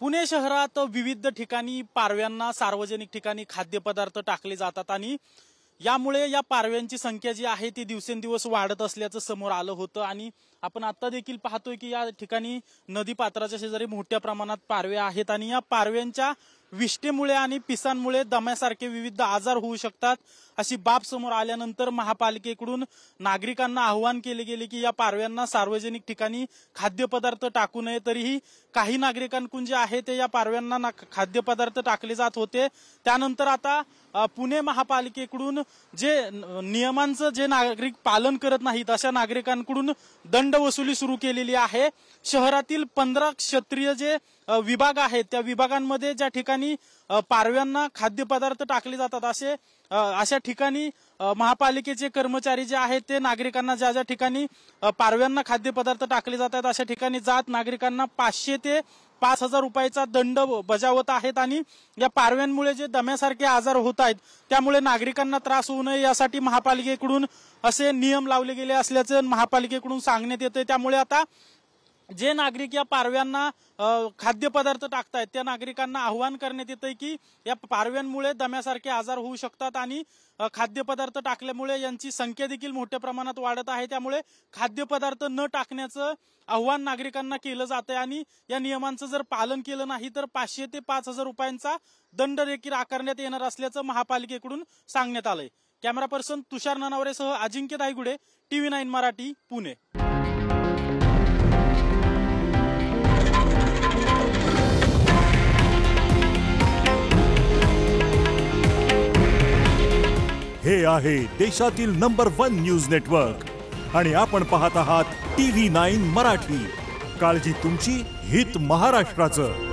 पुणे शहरात विविध ठिकाणी पारव्यांना सार्वजनिक ठिकाणी खाद्यपदार्थ टाकले जातात आणि यामुळे या पारव्यांची संख्या जी आहे ती दिवसेंदिवस वाढत असल्याचं समोर आलं होतं। आणि आपण आता देखील पाहतोय की या ठिकाणी नदी पात्राच्या शेजारी मोठ्या प्रमाणात पारवे आहेत आणि या पारव्यांच्या विष्ठेमुळे आणि पिसांमुळे दम्यासारखे विविध आजार होऊ शकतात अशी बाब समोर आल्यानंतर महापालिकेकडून नागरिकांना आवाहन केले गेले की या पारव्यांना सार्वजनिक ठिकाणी खाद्यपदार्थ टाकू नये। तरीही काही नागरिकांकडून जे आहे ते या पारव्यांना खाद्यपदार्थ टाकले जात होते। त्यानंतर आता पुणे महापालिकेकडून जे नियमांचं जे नागरिक पालन करत नाहीत अशा नागरिकांकडून दंड वसुली सुरू केलेली आहे। शहरातील 15 क्षेत्रीय जे विभाग आहेत त्या विभागांमध्ये ज्या ठिकाणी पारव्यांना खाद्यपदार्थ टाकले जातात अशा ठिकाणी महापालिकेचे कर्मचारी जे आहेत ते नागरिकांना ज्या ज्या ठिकाणी पारव्यांना खाद्यपदार्थ टाकले जातात अशा ठिकाणी जात नागरिकांना 500 ते 5000 रुपयाचा दंड बजावत आहेत। आणि या पारव्यांमुळे जे दम्यासारखे आजार होत आहेत त्यामुळे नागरिकांना त्रास होऊ नये यासाठी महापालिकेकडून असे नियम लावले गेले असल्याचं महापालिकेकडून सांगण्यात येते। त्यामुळे आता जे नागरिक या पारव्यांना खाद्यपदार्थ टाकतायत त्या नागरिकांना आवाहन करण्यात येते की या पारव्यांमुळे दम्यासारखे आजार होऊ शकतात आणि खाद्यपदार्थ टाकल्यामुळे यांची संख्या देखील मोठ्या प्रमाणात वाढत आहे। त्यामुळे खाद्यपदार्थ न टाकण्याचं आव्हान नागरिकांना केलं जात आहे आणि या नियमांचं जर पालन केलं नाही तर 500 ते 5000 रुपयांचा दंड देखील आकारण्यात येणार असल्याचं महापालिकेकडून सांगण्यात आलंय। कॅमेरा पर्सन तुषार ननावरेसह अजिंक्य दायगुडे, TV9 मराठी, पुणे। हे आहे देशातील नंबर 1 न्यूज नेटवर्क आणि आपण पाहत आहात TV9 मराठी। काळजी तुमची, हित महाराष्ट्राचं।